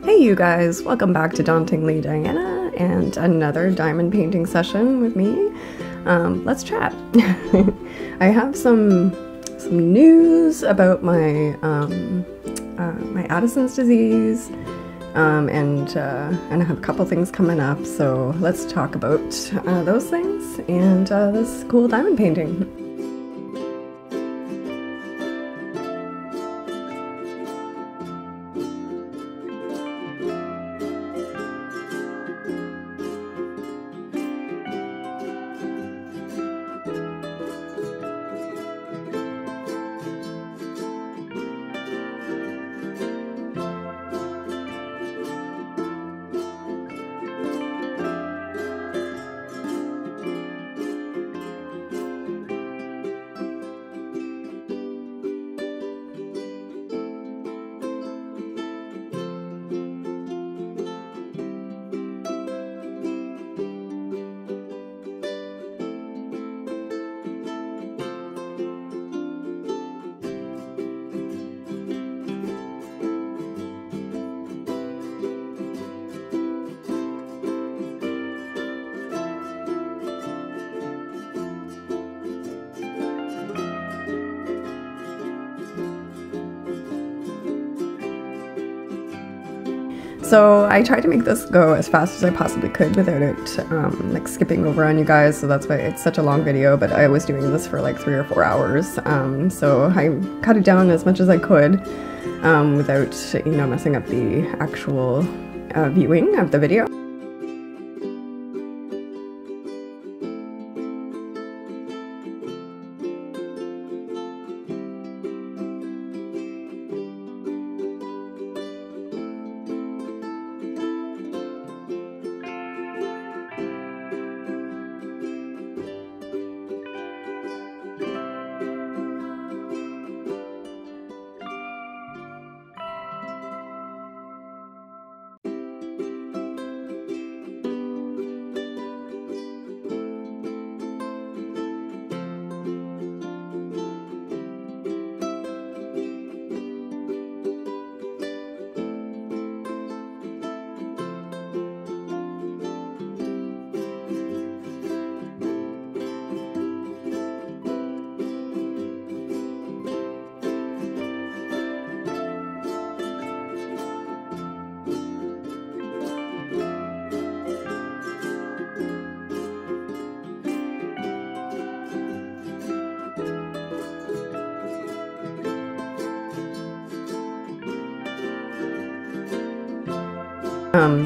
Hey you guys, welcome back to Dauntingly Diana and another diamond painting session with me. Let's chat. I have some news about my my Addison's disease, and I have a couple things coming up, so let's talk about those things and this cool diamond painting. So I tried to make this go as fast as I possibly could without it like skipping over on you guys, so that's why it's such a long video, but I was doing this for like 3 or 4 hours, so I cut it down as much as I could without, you know, messing up the actual viewing of the video.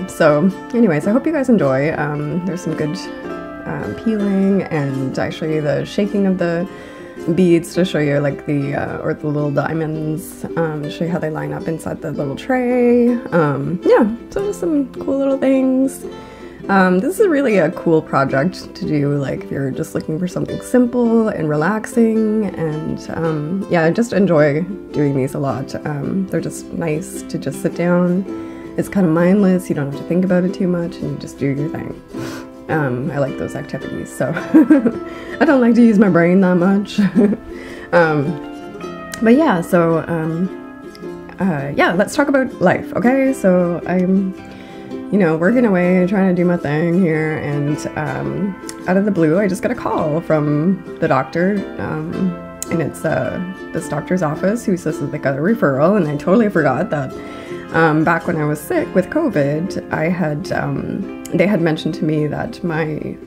So anyways, I hope you guys enjoy. There's some good peeling, and I show you the shaking of the beads to show you like the or the little diamonds, to show you how they line up inside the little tray. Yeah, so just some cool little things. This is really a cool project to do, like if you're just looking for something simple and relaxing, and yeah, I just enjoy doing these a lot. They're just nice to just sit down. It's kind of mindless, you don't have to think about it too much, and you just do your thing. I like those activities, so I don't like to use my brain that much. But yeah, so yeah, let's talk about life, okay? So I'm, you know, working away, trying to do my thing here, and out of the blue, I just got a call from the doctor, and it's this doctor's office who says that they got a referral, and I totally forgot that. Back when I was sick with COVID, I had, they had mentioned to me that my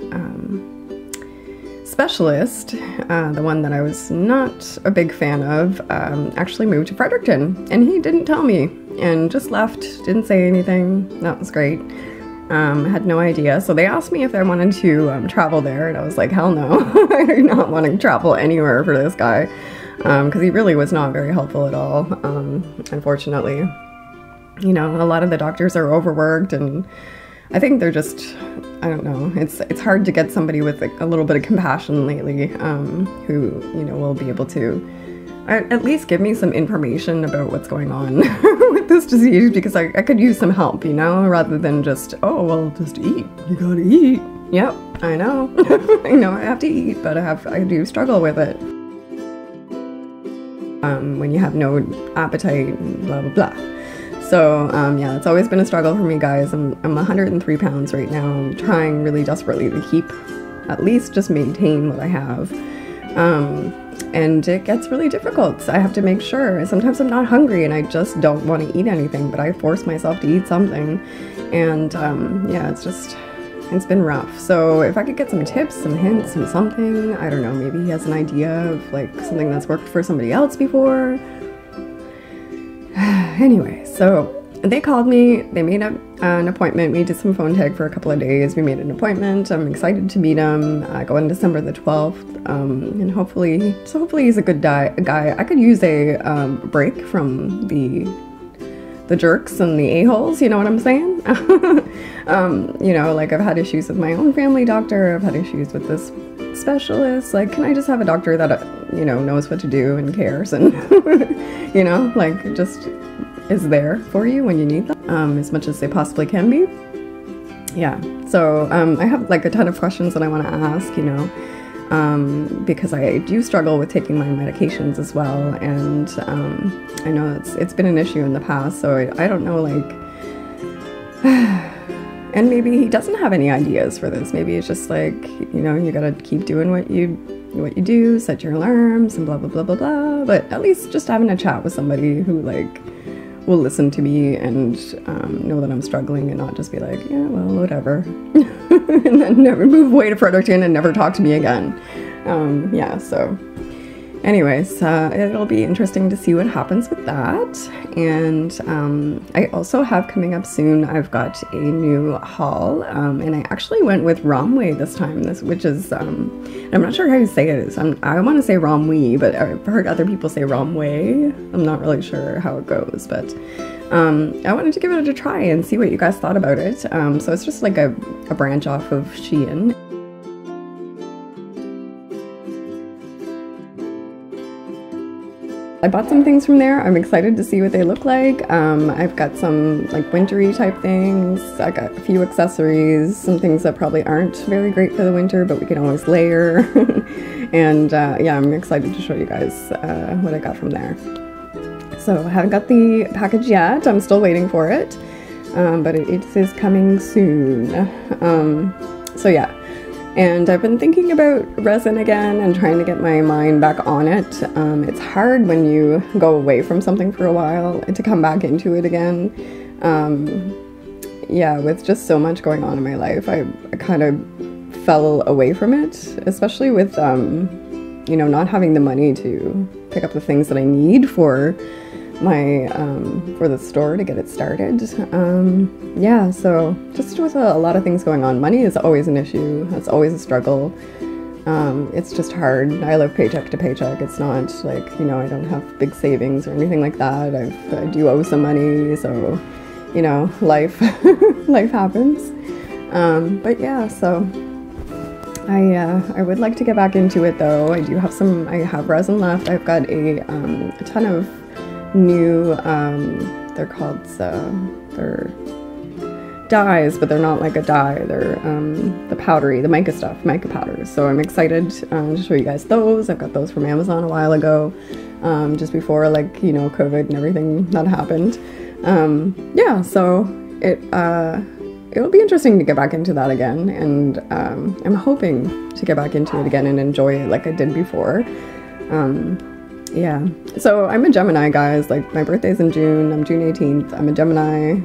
specialist, the one that I was not a big fan of, actually moved to Fredericton, and he didn't tell me, and just left, didn't say anything. That was great. I had no idea, so they asked me if I wanted to travel there, and I was like, hell no. I do not want to travel anywhere for this guy, because he really was not very helpful at all, unfortunately. You know, a lot of the doctors are overworked, and I think they're just, I don't know, it's hard to get somebody with a little bit of compassion lately, who, you know, will be able to at least give me some information about what's going on with this disease, because I could use some help, you know, rather than just, oh, well, just eat. You gotta eat. Yep, I know. I know I have to eat, but I do struggle with it. When you have no appetite and blah, blah, blah. So yeah, it's always been a struggle for me, guys. I'm 103 pounds right now. I'm trying really desperately to keep, at least just maintain what I have. And it gets really difficult. So I have to make sure. Sometimes I'm not hungry and I just don't want to eat anything, but I force myself to eat something. And yeah, it's been rough. So if I could get some tips, some hints, some something, I don't know, maybe he has an idea of like something that's worked for somebody else before. Anyway, so they called me, they made up an appointment, we did some phone tag for a couple of days, we made an appointment, I'm excited to meet him, go on December the 12th, and hopefully he's a good guy. I could use a break from the jerks and the a-holes, you know what I'm saying? You know, like I've had issues with my own family doctor, I've had issues with this specialist, like can I just have a doctor that, you know, knows what to do and cares and, you know, like just is there for you when you need them, as much as they possibly can be. Yeah, so I have like a ton of questions that I want to ask, you know, because I do struggle with taking my medications as well, and I know it's been an issue in the past, so I don't know, like, and maybe he doesn't have any ideas for this. Maybe it's just like, you know, you gotta keep doing what you do, set your alarms and blah blah blah blah blah, but at least just having a chat with somebody who like will listen to me and know that I'm struggling and not just be like, yeah, well, whatever, and then never move away to Fredericton and never talk to me again. Yeah, so anyways, it'll be interesting to see what happens with that. And I also have coming up soon, I've got a new haul, and I actually went with Romway this time, which is, I'm not sure how you say it. I want to say Romway, but I've heard other people say Romway. I'm not really sure how it goes, but I wanted to give it a try and see what you guys thought about it. So it's just like a branch off of Shein. I bought some things from there. I'm excited to see what they look like. I've got some like wintry type things. I got a few accessories, some things that probably aren't very great for the winter, but we can always layer. And yeah, I'm excited to show you guys what I got from there. So I haven't got the package yet. I'm still waiting for it, but it is coming soon. So yeah. And I've been thinking about resin again and trying to get my mind back on it. It's hard when you go away from something for a while to come back into it again. Yeah, with just so much going on in my life, I kind of fell away from it, especially with, you know, not having the money to pick up the things that I need for my for the store to get it started. Yeah, so just with a lot of things going on, money is always an issue. It's always a struggle. It's just hard. I live paycheck to paycheck. It's not like, you know, I don't have big savings or anything like that. I do owe some money, so, you know, life life happens. But yeah, so I would like to get back into it though. I have resin left. I've got a ton of new, they're called, they're dyes, but they're not like a dye, they're the powdery, the mica stuff, mica powders. So I'm excited to show you guys those. I've got those from Amazon a while ago, just before, like, you know, COVID and everything that happened. Yeah, so it'll be interesting to get back into that again, and I'm hoping to get back into it again and enjoy it like I did before. Yeah, so I'm a Gemini, guys. Like, my birthday's in June. I'm June 18th. I'm a Gemini.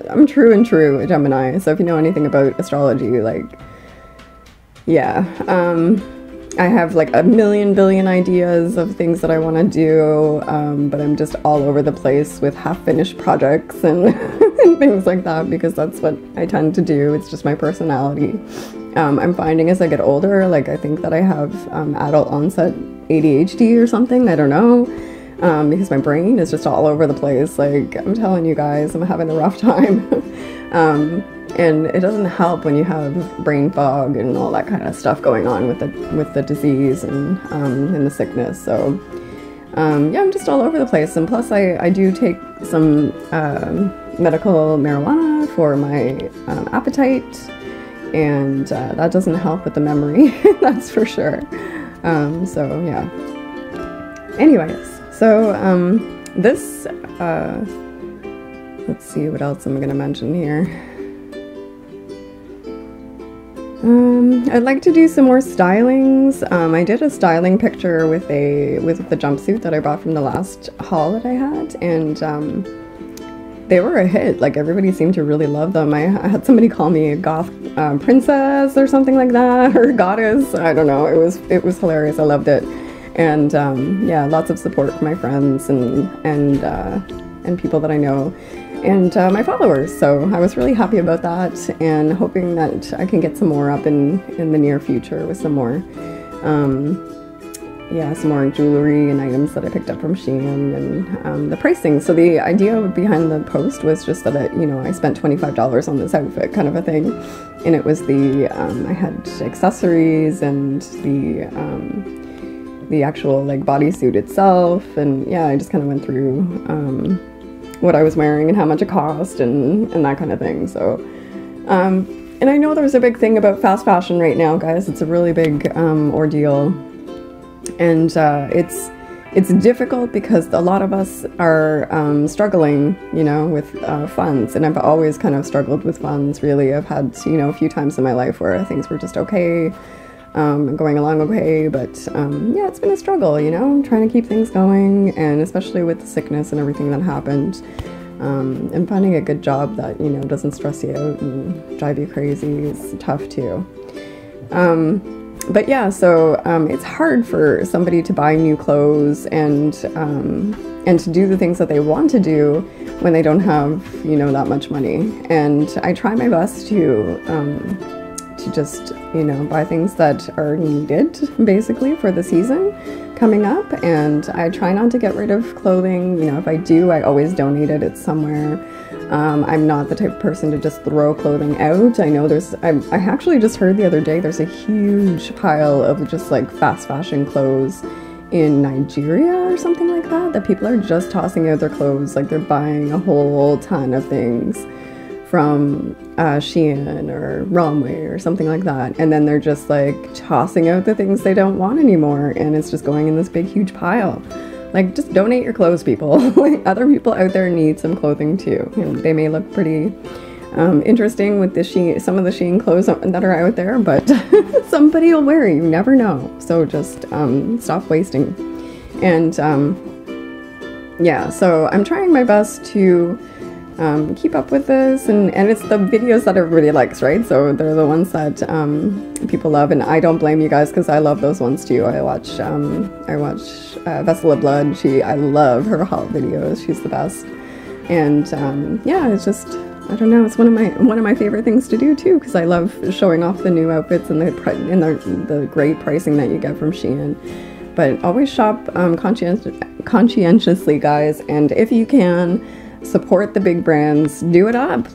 I'm true and true a Gemini. So if you know anything about astrology, like, yeah, I have like a billion ideas of things that I want to do, but I'm just all over the place with half-finished projects and, and things like that, because that's what I tend to do. It's just my personality. I'm finding as I get older, like, I think that I have adult onset ADHD or something, I don't know, because my brain is just all over the place. Like, I'm telling you guys, I'm having a rough time. And it doesn't help when you have brain fog and all that kind of stuff going on with the disease and the sickness. So yeah, I'm just all over the place. And plus I do take some medical marijuana for my appetite, and that doesn't help with the memory, that's for sure. So yeah. Anyways, so this Let's see what else I'm going to mention here. I'd like to do some more stylings. I did a styling picture with the jumpsuit that I bought from the last haul that I had, and they were a hit. Like, everybody seemed to really love them. I had somebody call me a goth princess or something like that, or goddess. I don't know. It was hilarious. I loved it, and yeah, lots of support from my friends and people that I know, and my followers. So I was really happy about that, and hoping that I can get some more up in the near future with some more yeah, some more jewelry and items that I picked up from Shein, and the pricing. So the idea behind the post was just that you know, I spent $25 on this outfit, kind of a thing, and it was I had accessories and the actual like bodysuit itself, and yeah, I just kind of went through what I was wearing and how much it cost and that kind of thing. So and I know there's a big thing about fast fashion right now, guys. It's a really big ordeal. And it's difficult because a lot of us are struggling, you know, with funds. And I've always kind of struggled with funds, really. I've had, you know, a few times in my life where things were just okay, going along okay. But yeah, it's been a struggle, you know, trying to keep things going. And especially with the sickness and everything that happened. And finding a good job that, you know, doesn't stress you out and drive you crazy is tough too. But yeah, so it's hard for somebody to buy new clothes and to do the things that they want to do when they don't have, you know, that much money. And I try my best to just, you know, buy things that are needed basically for the season coming up. And I try not to get rid of clothing. You know, if I do, I always donate it. It's somewhere. I'm not the type of person to just throw clothing out. I know I actually just heard the other day there's a huge pile of just like fast fashion clothes in Nigeria or something like that people are just tossing out their clothes. Like, they're buying a whole ton of things from Shein or Romwe or something like that, and then they're just like tossing out the things they don't want anymore, and it's just going in this big huge pile. Like, just donate your clothes, people. Like, other people out there need some clothing too. You know, they may look pretty interesting with some of the Shein clothes that are out there, but somebody will wear it. You never know. So just stop wasting. And yeah, so I'm trying my best to keep up with this, and it's the videos that everybody likes, right? So they're the ones that people love, and I don't blame you guys, because I love those ones too. I watch Vessel of Blood. I love her haul videos. She's the best. And yeah, it's just, I don't know, it's one of my favorite things to do too, because I love showing off the new outfits and the great pricing that you get from Shein. But always shop conscientiously, guys, and if you can, support the big brands, do it up.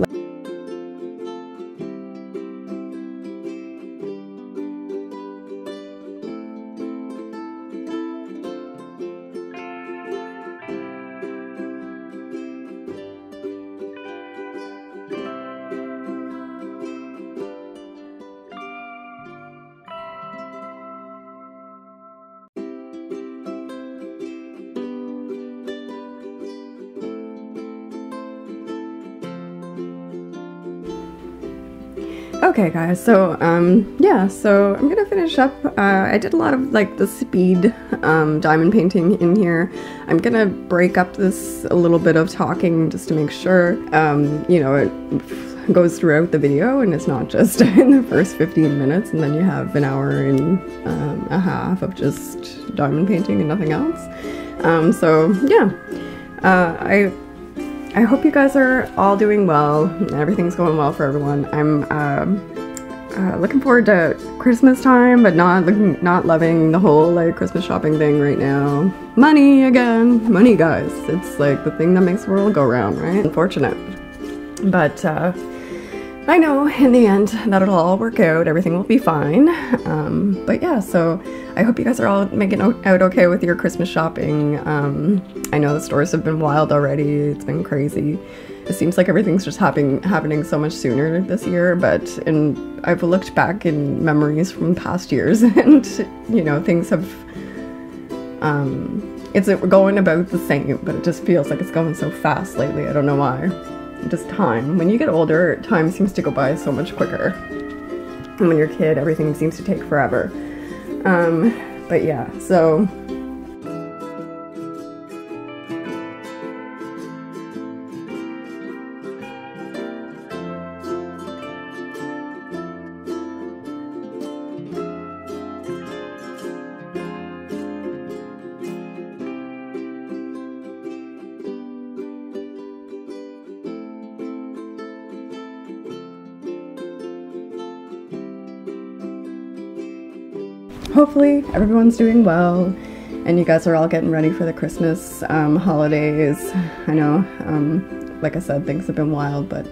Okay guys, so yeah, so I'm gonna finish up. I did a lot of like the speed diamond painting in here. I'm gonna break up this a little bit of talking just to make sure you know, it goes throughout the video and it's not just in the first 15 minutes and then you have an hour and a half of just diamond painting and nothing else. So yeah, I hope you guys are all doing well. Everything's going well for everyone. I'm looking forward to Christmas time, but not loving the whole like Christmas shopping thing right now. Money again. Money, guys. It's like the thing that makes the world go round, right? Unfortunate. But I know in the end that it'll all work out. Everything will be fine. But yeah, so I hope you guys are all making out okay with your Christmas shopping. I know the stores have been wild already. It's been crazy. It seems like everything's just happening so much sooner this year, but I've looked back in memories from past years and, you know, things have, it's going about the same, but it just feels like it's going so fast lately. I don't know why. just time. When you get older, time seems to go by so much quicker. And when you're a kid, everything seems to take forever. But yeah, so hopefully everyone's doing well and you guys are all getting ready for the Christmas holidays. I know, like I said, things have been wild, but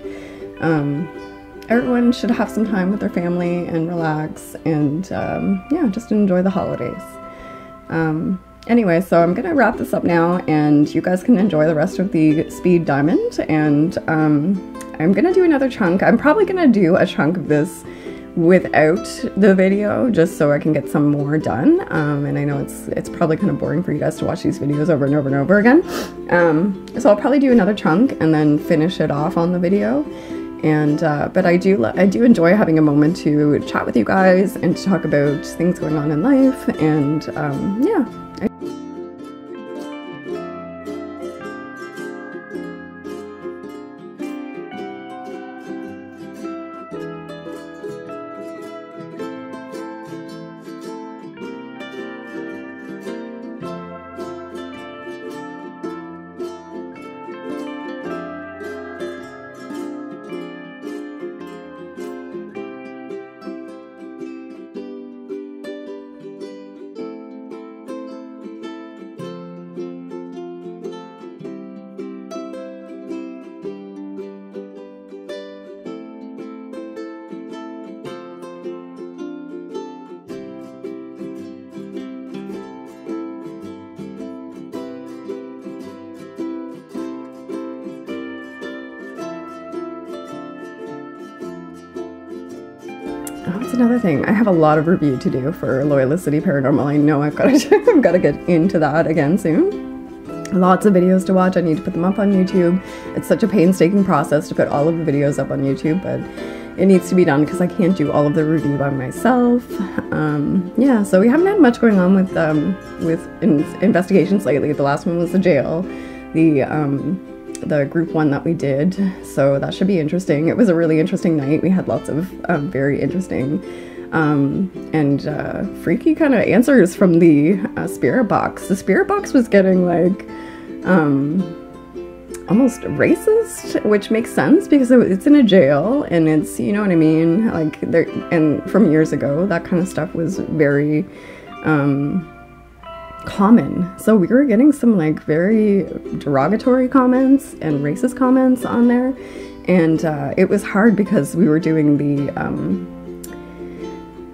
everyone should have some time with their family and relax and yeah, just enjoy the holidays. Anyway, so I'm gonna wrap this up now and you guys can enjoy the rest of the speed diamond, and I'm gonna do another chunk. I'm probably gonna do a chunk of this without the video just so I can get some more done, and I know it's probably kind of boring for you guys to watch these videos over and over and over again, so I'll probably do another chunk and then finish it off on the video. And but I do enjoy having a moment to chat with you guys and to talk about things going on in life, and yeah. Oh, that's another thing. I have a lot of review to do for Loyalist City Paranormal. I know I've got to I've got to get into that again soon. Lots of videos to watch. I need to put them up on YouTube. It's such a painstaking process to put all of the videos up on YouTube, but it needs to be done because I can't do all of the review by myself. Yeah, so we haven't had much going on with investigations lately. The last one was the jail, the group one that we did, so that should be interesting. It was a really interesting night. We had lots of very interesting and freaky kind of answers from the spirit box. The spirit box was getting like almost racist, which makes sense because it's in a jail and it's, you know what I mean, like there, and from years ago that kind of stuff was very common. So we were getting some like very derogatory comments and racist comments on there, and it was hard because we were doing the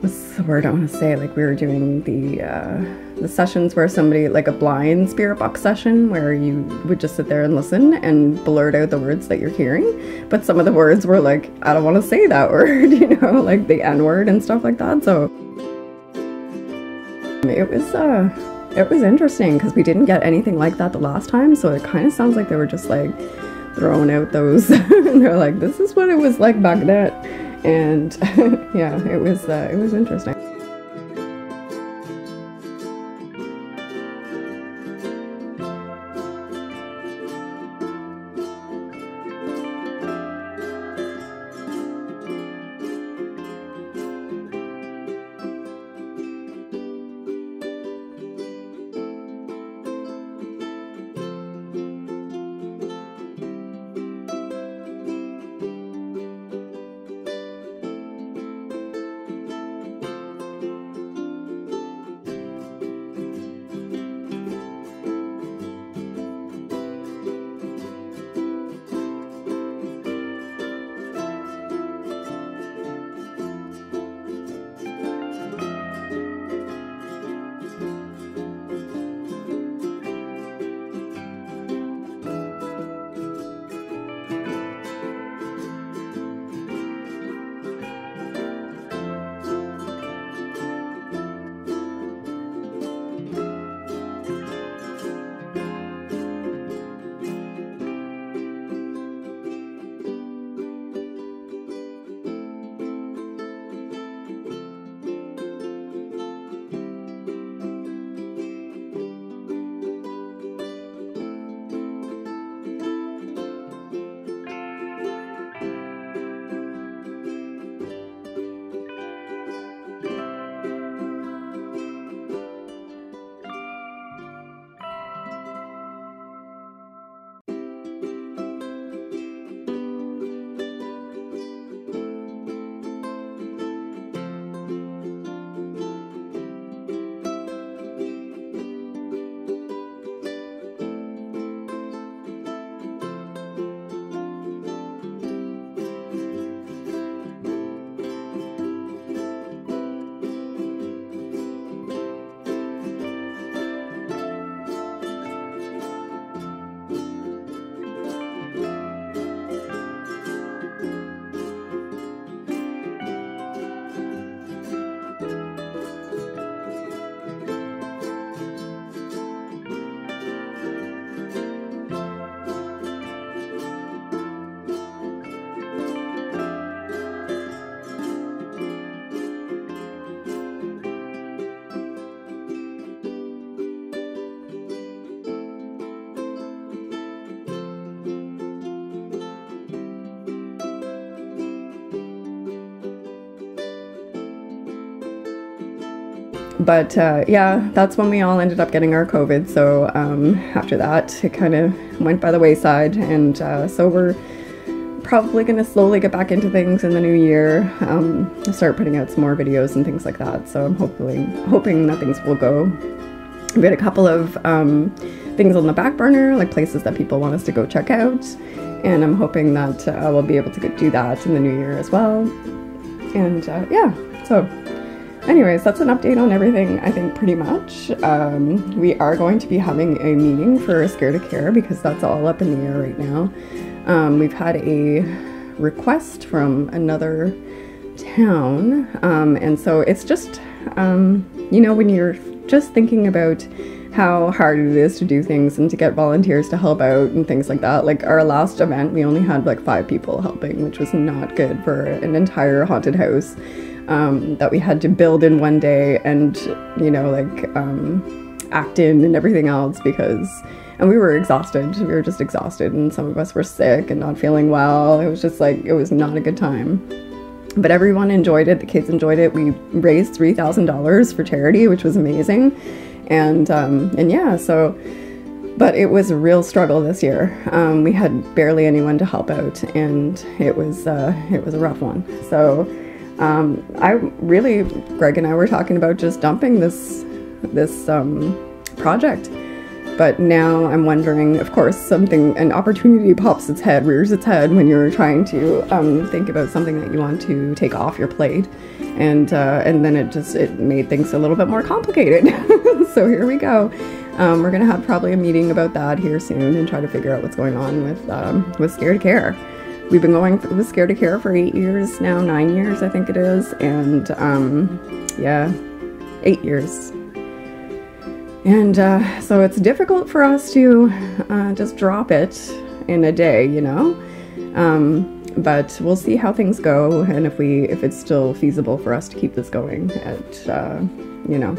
what's the word I want to say, like we were doing the sessions where somebody, like a blind spirit box session where you would just sit there and listen and blurt out the words that you're hearing, but some of the words were like, I don't want to say that word, you know, like the N-word and stuff like that. So it was interesting because we didn't get anything like that the last time, so it kind of sounds like they were just like throwing out those and they're like, this is what it was like back then. And yeah, it was interesting. But yeah, that's when we all ended up getting our COVID. So after that, it kind of went by the wayside. And so we're probably going to slowly get back into things in the new year, start putting out some more videos and things like that. So I'm hoping that things will go. We had a couple of things on the back burner, like places that people want us to go check out. And I'm hoping that we'll be able to do that in the new year as well. And yeah, so anyways, that's an update on everything, I think, pretty much. We are going to be having a meeting for Scared of Care because that's all up in the air right now. We've had a request from another town, and so it's just, you know, when you're just thinking about how hard it is to do things and to get volunteers to help out and things like that. Like our last event, we only had like 5 people helping, which was not good for an entire haunted house that we had to build in one day and, you know, like act in and everything else and we were exhausted. We were just exhausted, and some of us were sick and not feeling well. It was just like, it was not a good time. But everyone enjoyed it. The kids enjoyed it. We raised $3,000 for charity, which was amazing. And yeah, so, but it was a real struggle this year. We had barely anyone to help out, and it was a rough one. So Greg and I were talking about just dumping this project. But now I'm wondering, of course, an opportunity rears its head when you're trying to think about something that you want to take off your plate. And then it made things a little bit more complicated. So here we go. We're going to have probably a meeting about that here soon and try to figure out what's going on with Scared of Care. We've been going with Scared of Care for 8 years now, 9 years I think it is. And yeah, 8 years. And so it's difficult for us to just drop it in a day, you know. But we'll see how things go, and if it's still feasible for us to keep this going you know.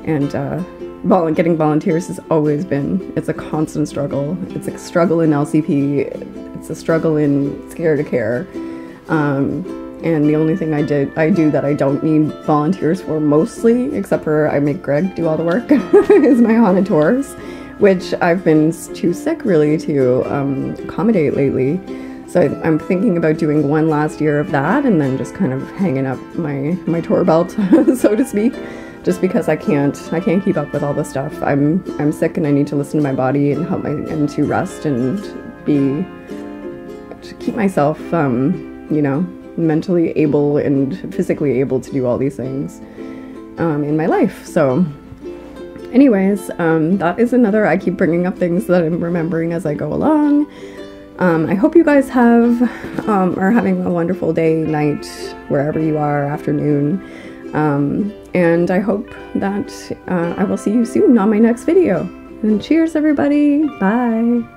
And getting volunteers has always it's a constant struggle. It's a struggle in LCP. It's a struggle in Scared of Care. And the only thing I do that I don't need volunteers for mostly, except for I make Greg do all the work, is my haunted tours, which I've been too sick really to accommodate lately. So I'm thinking about doing one last year of that and then just kind of hanging up my tour belt, so to speak, just because I can't keep up with all the stuff. I'm sick and I need to listen to my body and to rest and to keep myself, you know, mentally able and physically able to do all these things in my life. So anyways, that is another, I keep bringing up things that I'm remembering as I go along. I hope you guys are having a wonderful day, night, wherever you are, afternoon. And I hope that I will see you soon on my next video. And cheers, everybody. Bye.